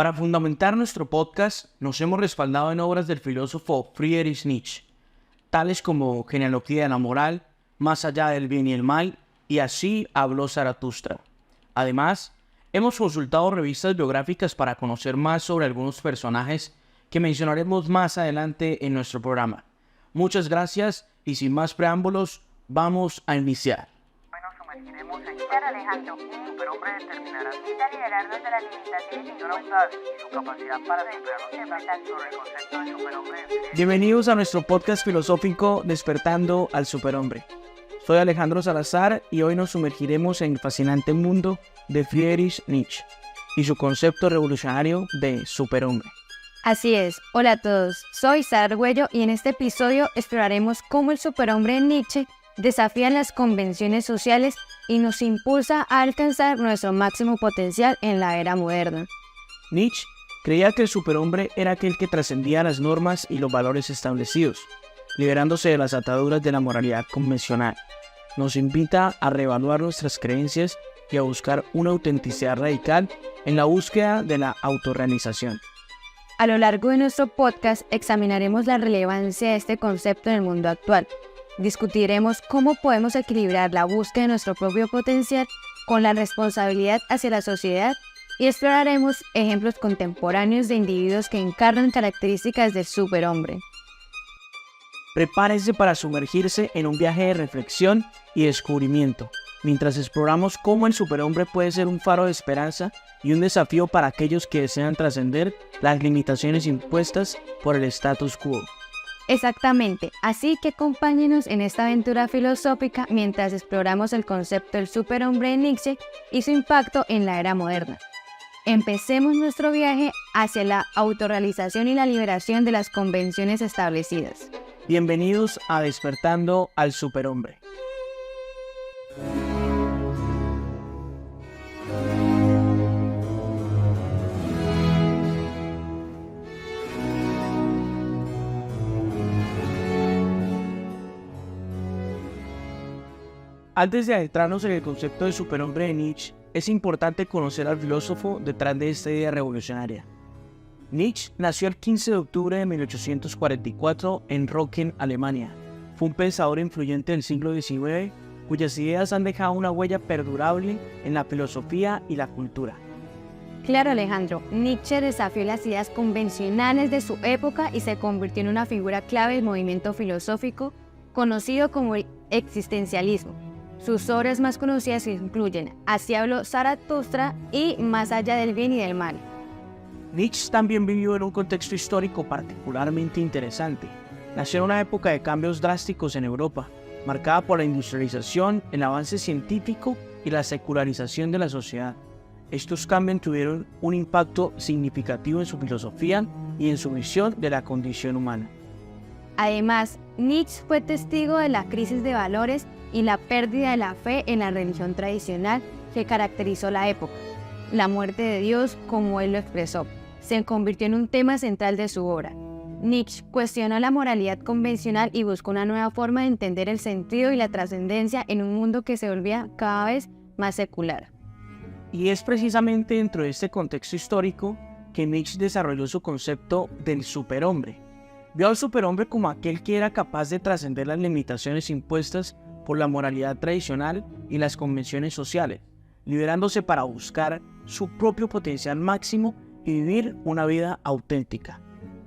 Para fundamentar nuestro podcast, nos hemos respaldado en obras del filósofo Friedrich Nietzsche, tales como Genealogía de la moral, Más allá del bien y el mal, y Así habló Zaratustra. Además, hemos consultado revistas biográficas para conocer más sobre algunos personajes que mencionaremos más adelante en nuestro programa. Muchas gracias y sin más preámbulos, vamos a iniciar. Nos sumergiremos en Ser Alejandro, un superhombre determinará a liberarnos de las limitaciones y voluntades y su capacidad para superarnos siempre sobre el concepto de superhombre. Bienvenidos a nuestro podcast filosófico Despertando al Superhombre. Soy Alejandro Salazar y hoy nos sumergiremos en el fascinante mundo de Friedrich Nietzsche y su concepto revolucionario de superhombre. Así es, hola a todos, soy Sara Argüello y en este episodio exploraremos cómo el superhombre de Nietzsche desafía las convenciones sociales y nos impulsa a alcanzar nuestro máximo potencial en la era moderna. Nietzsche creía que el superhombre era aquel que trascendía las normas y los valores establecidos, liberándose de las ataduras de la moralidad convencional. Nos invita a reevaluar nuestras creencias y a buscar una autenticidad radical en la búsqueda de la autorrealización. A lo largo de nuestro podcast examinaremos la relevancia de este concepto en el mundo actual. Discutiremos cómo podemos equilibrar la búsqueda de nuestro propio potencial con la responsabilidad hacia la sociedad y exploraremos ejemplos contemporáneos de individuos que encarnan características del superhombre. Prepárense para sumergirse en un viaje de reflexión y descubrimiento, mientras exploramos cómo el superhombre puede ser un faro de esperanza y un desafío para aquellos que desean trascender las limitaciones impuestas por el status quo. Exactamente, así que acompáñenos en esta aventura filosófica mientras exploramos el concepto del superhombre de Nietzsche y su impacto en la era moderna. Empecemos nuestro viaje hacia la autorrealización y la liberación de las convenciones establecidas. Bienvenidos a Despertando al Superhombre. Antes de adentrarnos en el concepto de superhombre de Nietzsche, es importante conocer al filósofo detrás de esta idea revolucionaria. Nietzsche nació el 15 de octubre de 1844 en Röcken, Alemania. Fue un pensador influyente del siglo XIX, cuyas ideas han dejado una huella perdurable en la filosofía y la cultura. Claro, Alejandro, Nietzsche desafió las ideas convencionales de su época y se convirtió en una figura clave del movimiento filosófico conocido como el existencialismo. Sus obras más conocidas incluyen Así habló Zaratustra y Más allá del bien y del mal. Nietzsche también vivió en un contexto histórico particularmente interesante. Nació en una época de cambios drásticos en Europa, marcada por la industrialización, el avance científico y la secularización de la sociedad. Estos cambios tuvieron un impacto significativo en su filosofía y en su visión de la condición humana. Además, Nietzsche fue testigo de la crisis de valores y la pérdida de la fe en la religión tradicional que caracterizó la época. La muerte de Dios, como él lo expresó, se convirtió en un tema central de su obra. Nietzsche cuestionó la moralidad convencional y buscó una nueva forma de entender el sentido y la trascendencia en un mundo que se volvía cada vez más secular. Y es precisamente dentro de este contexto histórico que Nietzsche desarrolló su concepto del superhombre. Vio al superhombre como aquel que era capaz de trascender las limitaciones impuestas por la moralidad tradicional y las convenciones sociales, liberándose para buscar su propio potencial máximo y vivir una vida auténtica.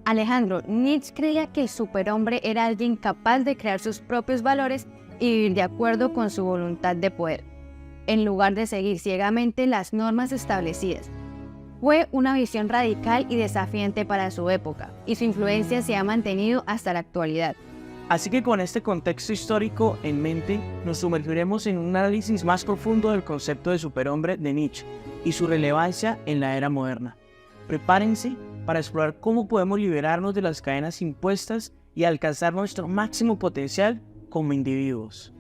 Alejandro, Nietzsche creía que el superhombre era alguien capaz de crear sus propios valores y vivir de acuerdo con su voluntad de poder, en lugar de seguir ciegamente las normas establecidas. Fue una visión radical y desafiante para su época, y su influencia se ha mantenido hasta la actualidad. Así que con este contexto histórico en mente, nos sumergiremos en un análisis más profundo del concepto de superhombre de Nietzsche y su relevancia en la era moderna. Prepárense para explorar cómo podemos liberarnos de las cadenas impuestas y alcanzar nuestro máximo potencial como individuos.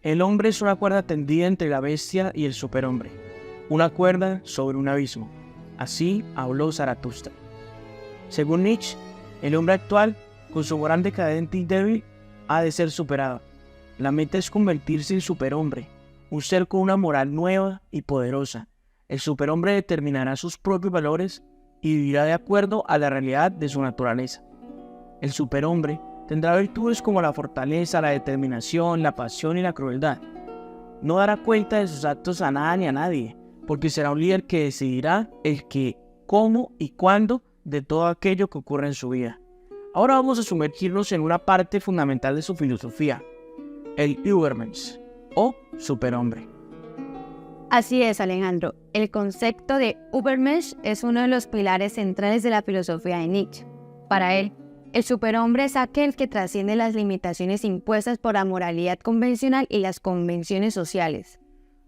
El hombre es una cuerda tendida entre la bestia y el superhombre, una cuerda sobre un abismo. Así habló Zaratustra. Según Nietzsche, el hombre actual, con su moral decadente y débil, ha de ser superado. La meta es convertirse en superhombre, un ser con una moral nueva y poderosa, El superhombre determinará sus propios valores y vivirá de acuerdo a la realidad de su naturaleza. El superhombre tendrá virtudes como la fortaleza, la determinación, la pasión y la crueldad. No dará cuenta de sus actos a nada ni a nadie, porque será un líder que decidirá el qué, cómo y cuándo de todo aquello que ocurre en su vida. Ahora vamos a sumergirnos en una parte fundamental de su filosofía, el Übermensch o superhombre. Así es, Alejandro. El concepto de Übermensch es uno de los pilares centrales de la filosofía de Nietzsche. Para él, el superhombre es aquel que trasciende las limitaciones impuestas por la moralidad convencional y las convenciones sociales.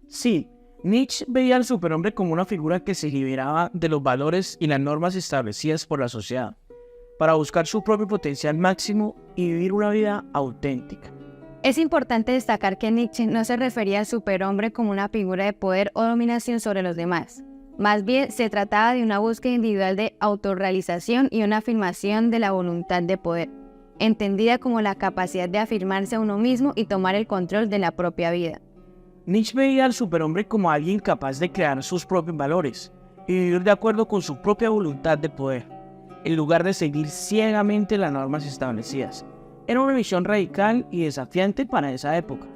Sí, Nietzsche veía al superhombre como una figura que se liberaba de los valores y las normas establecidas por la sociedad, para buscar su propio potencial máximo y vivir una vida auténtica. Es importante destacar que Nietzsche no se refería al superhombre como una figura de poder o dominación sobre los demás. Más bien, se trataba de una búsqueda individual de autorrealización y una afirmación de la voluntad de poder, entendida como la capacidad de afirmarse a uno mismo y tomar el control de la propia vida. Nietzsche veía al superhombre como alguien capaz de crear sus propios valores y vivir de acuerdo con su propia voluntad de poder, en lugar de seguir ciegamente las normas establecidas. Era una visión radical y desafiante para esa época.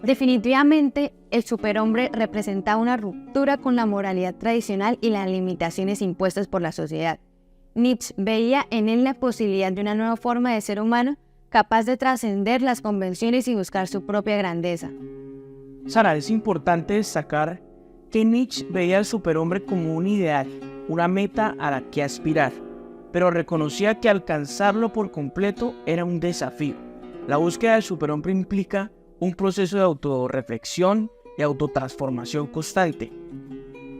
Definitivamente, el superhombre representa una ruptura con la moralidad tradicional y las limitaciones impuestas por la sociedad. Nietzsche veía en él la posibilidad de una nueva forma de ser humano capaz de trascender las convenciones y buscar su propia grandeza. Sara, es importante destacar que Nietzsche veía al superhombre como un ideal, una meta a la que aspirar, pero reconocía que alcanzarlo por completo era un desafío. La búsqueda del superhombre implica un proceso de autorreflexión y autotransformación constante.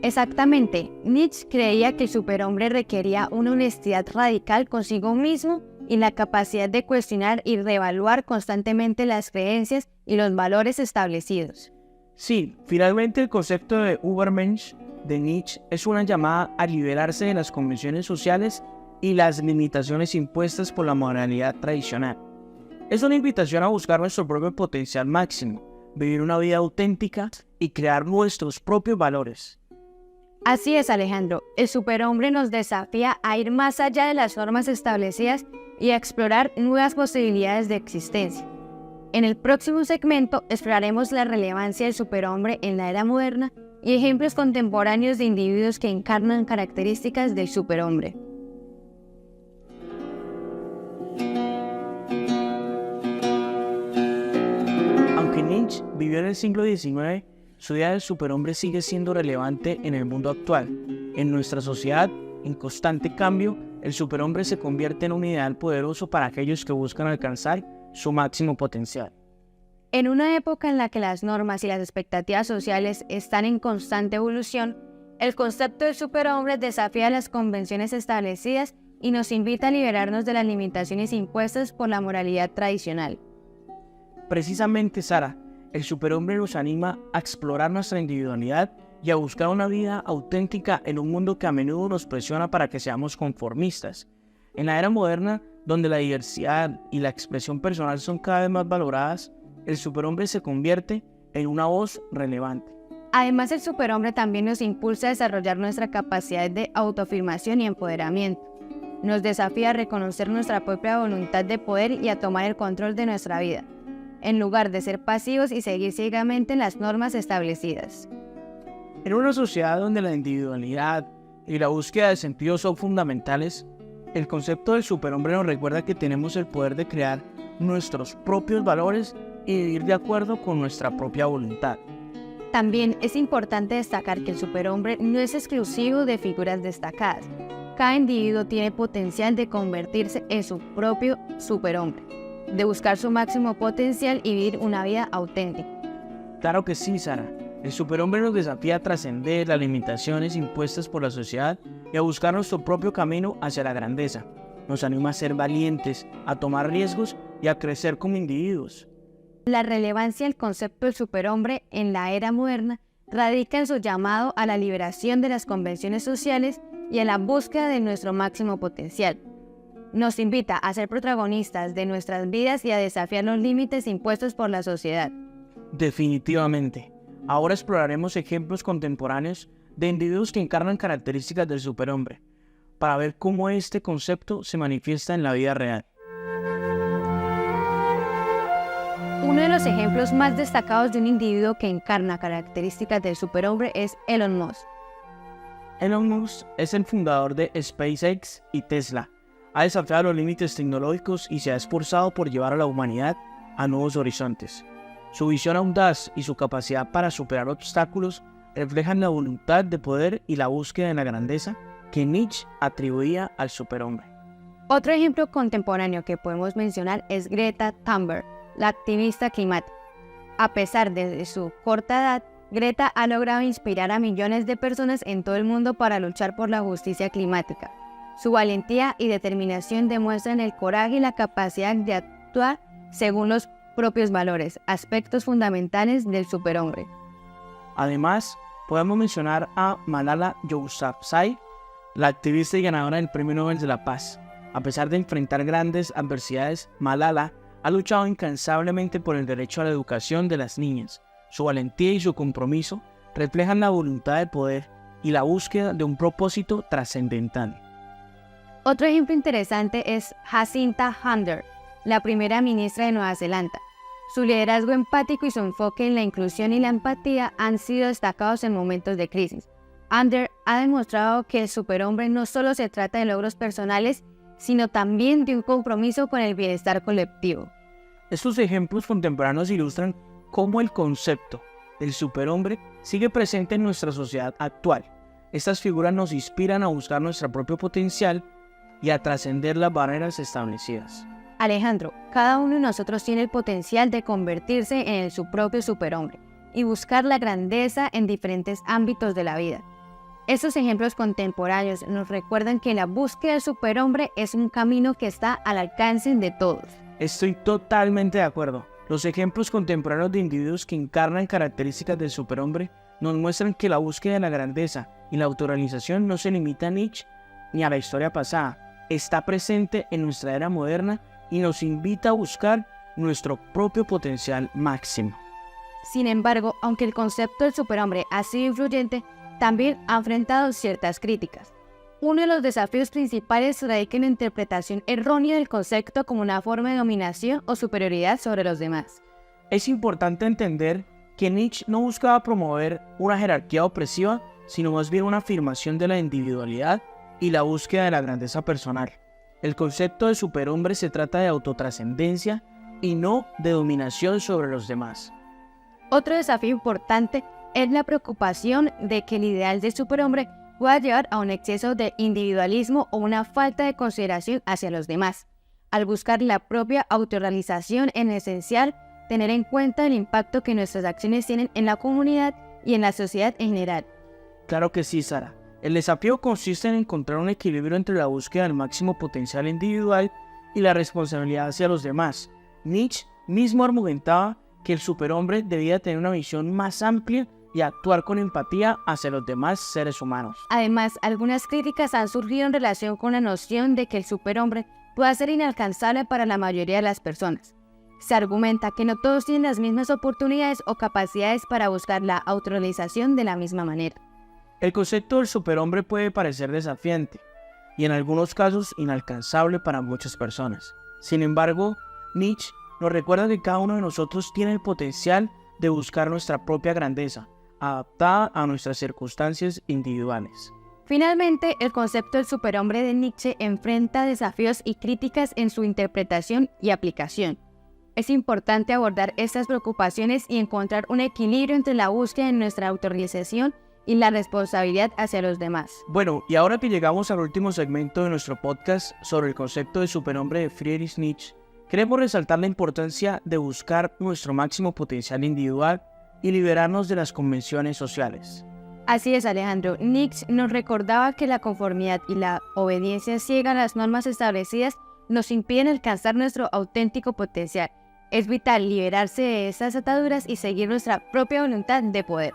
Exactamente, Nietzsche creía que el superhombre requería una honestidad radical consigo mismo y la capacidad de cuestionar y reevaluar constantemente las creencias y los valores establecidos. Sí, finalmente el concepto de Übermensch de Nietzsche es una llamada a liberarse de las convenciones sociales y las limitaciones impuestas por la moralidad tradicional. Es una invitación a buscar nuestro propio potencial máximo, vivir una vida auténtica y crear nuestros propios valores. Así es, Alejandro. El superhombre nos desafía a ir más allá de las normas establecidas y a explorar nuevas posibilidades de existencia. En el próximo segmento exploraremos la relevancia del superhombre en la era moderna y ejemplos contemporáneos de individuos que encarnan características del superhombre. Aunque Nietzsche vivió en el siglo XIX, su idea del superhombre sigue siendo relevante en el mundo actual. En nuestra sociedad, en constante cambio, el superhombre se convierte en un ideal poderoso para aquellos que buscan alcanzar su máximo potencial. En una época en la que las normas y las expectativas sociales están en constante evolución, el concepto del superhombre desafía las convenciones establecidas y nos invita a liberarnos de las limitaciones impuestas por la moralidad tradicional. Precisamente, Sara, el superhombre nos anima a explorar nuestra individualidad y a buscar una vida auténtica en un mundo que a menudo nos presiona para que seamos conformistas. En la era moderna, donde la diversidad y la expresión personal son cada vez más valoradas, el superhombre se convierte en una voz relevante. Además, el superhombre también nos impulsa a desarrollar nuestra capacidad de autoafirmación y empoderamiento. Nos desafía a reconocer nuestra propia voluntad de poder y a tomar el control de nuestra vida, en lugar de ser pasivos y seguir ciegamente las normas establecidas. En una sociedad donde la individualidad y la búsqueda de sentido son fundamentales, el concepto del superhombre nos recuerda que tenemos el poder de crear nuestros propios valores y vivir de acuerdo con nuestra propia voluntad. También es importante destacar que el superhombre no es exclusivo de figuras destacadas. Cada individuo tiene potencial de convertirse en su propio superhombre, de buscar su máximo potencial y vivir una vida auténtica. Claro que sí, Sara. El superhombre nos desafía a trascender las limitaciones impuestas por la sociedad y a buscar nuestro propio camino hacia la grandeza. Nos anima a ser valientes, a tomar riesgos y a crecer como individuos. La relevancia del concepto del superhombre en la era moderna radica en su llamado a la liberación de las convenciones sociales y a la búsqueda de nuestro máximo potencial. Nos invita a ser protagonistas de nuestras vidas y a desafiar los límites impuestos por la sociedad. Definitivamente. Ahora exploraremos ejemplos contemporáneos de individuos que encarnan características del superhombre, para ver cómo este concepto se manifiesta en la vida real. Uno de los ejemplos más destacados de un individuo que encarna características del superhombre es Elon Musk. Elon Musk es el fundador de SpaceX y Tesla. Ha desafiado los límites tecnológicos y se ha esforzado por llevar a la humanidad a nuevos horizontes. Su visión audaz y su capacidad para superar obstáculos reflejan la voluntad de poder y la búsqueda de la grandeza que Nietzsche atribuía al superhombre. Otro ejemplo contemporáneo que podemos mencionar es Greta Thunberg, la activista climática. A pesar de su corta edad, Greta ha logrado inspirar a millones de personas en todo el mundo para luchar por la justicia climática. Su valentía y determinación demuestran el coraje y la capacidad de actuar según los propios valores, aspectos fundamentales del superhombre. Además, podemos mencionar a Malala Yousafzai, la activista y ganadora del Premio Nobel de la Paz. A pesar de enfrentar grandes adversidades, Malala ha luchado incansablemente por el derecho a la educación de las niñas. Su valentía y su compromiso reflejan la voluntad de poder y la búsqueda de un propósito trascendental. Otro ejemplo interesante es Jacinta Ardern, la primera ministra de Nueva Zelanda. Su liderazgo empático y su enfoque en la inclusión y la empatía han sido destacados en momentos de crisis. Ardern ha demostrado que el superhombre no solo se trata de logros personales, sino también de un compromiso con el bienestar colectivo. Estos ejemplos contemporáneos ilustran cómo el concepto del superhombre sigue presente en nuestra sociedad actual. Estas figuras nos inspiran a buscar nuestro propio potencial y a trascender las barreras establecidas. Alejandro, cada uno de nosotros tiene el potencial de convertirse en su propio superhombre y buscar la grandeza en diferentes ámbitos de la vida. Estos ejemplos contemporáneos nos recuerdan que la búsqueda del superhombre es un camino que está al alcance de todos. Estoy totalmente de acuerdo. Los ejemplos contemporáneos de individuos que encarnan características del superhombre nos muestran que la búsqueda de la grandeza y la autorrealización no se limita a Nietzsche ni a la historia pasada. Está presente en nuestra era moderna y nos invita a buscar nuestro propio potencial máximo. Sin embargo, aunque el concepto del superhombre ha sido influyente, también ha enfrentado ciertas críticas. Uno de los desafíos principales radica en la interpretación errónea del concepto como una forma de dominación o superioridad sobre los demás. Es importante entender que Nietzsche no buscaba promover una jerarquía opresiva, sino más bien una afirmación de la individualidad y la búsqueda de la grandeza personal. El concepto de superhombre se trata de autotrascendencia y no de dominación sobre los demás. Otro desafío importante es la preocupación de que el ideal del superhombre pueda llevar a un exceso de individualismo o una falta de consideración hacia los demás. Al buscar la propia autorrealización, es esencial tener en cuenta el impacto que nuestras acciones tienen en la comunidad y en la sociedad en general. Claro que sí, Sara. El desafío consiste en encontrar un equilibrio entre la búsqueda del máximo potencial individual y la responsabilidad hacia los demás. Nietzsche mismo argumentaba que el superhombre debía tener una visión más amplia y actuar con empatía hacia los demás seres humanos. Además, algunas críticas han surgido en relación con la noción de que el superhombre pueda ser inalcanzable para la mayoría de las personas. Se argumenta que no todos tienen las mismas oportunidades o capacidades para buscar la autorrealización de la misma manera. El concepto del superhombre puede parecer desafiante y en algunos casos inalcanzable para muchas personas. Sin embargo, Nietzsche nos recuerda que cada uno de nosotros tiene el potencial de buscar nuestra propia grandeza, adaptada a nuestras circunstancias individuales. Finalmente, el concepto del superhombre de Nietzsche enfrenta desafíos y críticas en su interpretación y aplicación. Es importante abordar estas preocupaciones y encontrar un equilibrio entre la búsqueda de nuestra autorrealización y la responsabilidad hacia los demás. Bueno, y ahora que llegamos al último segmento de nuestro podcast sobre el concepto de superhombre de Friedrich Nietzsche, queremos resaltar la importancia de buscar nuestro máximo potencial individual y liberarnos de las convenciones sociales. Así es, Alejandro. Nietzsche nos recordaba que la conformidad y la obediencia ciega a las normas establecidas nos impiden alcanzar nuestro auténtico potencial. Es vital liberarse de estas ataduras y seguir nuestra propia voluntad de poder.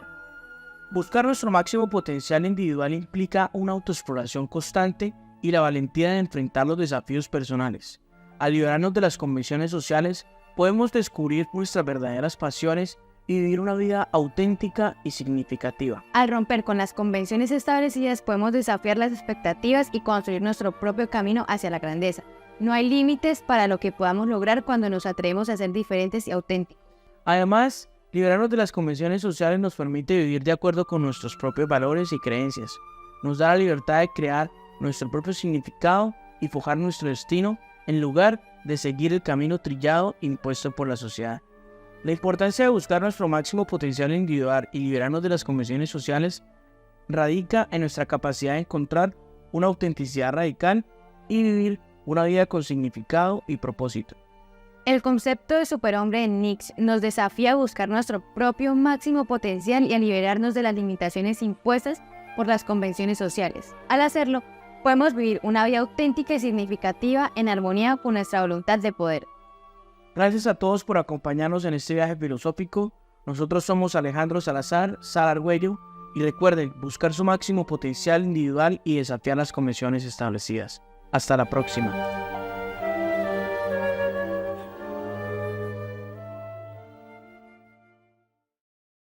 Buscar nuestro máximo potencial individual implica una autoexploración constante y la valentía de enfrentar los desafíos personales. Al liberarnos de las convenciones sociales, podemos descubrir nuestras verdaderas pasiones y vivir una vida auténtica y significativa. Al romper con las convenciones establecidas, podemos desafiar las expectativas y construir nuestro propio camino hacia la grandeza. No hay límites para lo que podamos lograr cuando nos atrevemos a ser diferentes y auténticos. Además, liberarnos de las convenciones sociales nos permite vivir de acuerdo con nuestros propios valores y creencias. Nos da la libertad de crear nuestro propio significado y forjar nuestro destino en lugar de seguir el camino trillado impuesto por la sociedad. La importancia de buscar nuestro máximo potencial individual y liberarnos de las convenciones sociales radica en nuestra capacidad de encontrar una autenticidad radical y vivir una vida con significado y propósito. El concepto de superhombre de Nietzsche nos desafía a buscar nuestro propio máximo potencial y a liberarnos de las limitaciones impuestas por las convenciones sociales. Al hacerlo, podemos vivir una vida auténtica y significativa en armonía con nuestra voluntad de poder. Gracias a todos por acompañarnos en este viaje filosófico. Nosotros somos Alejandro Salazar, Sara Argüello, y recuerden buscar su máximo potencial individual y desafiar las convenciones establecidas. Hasta la próxima.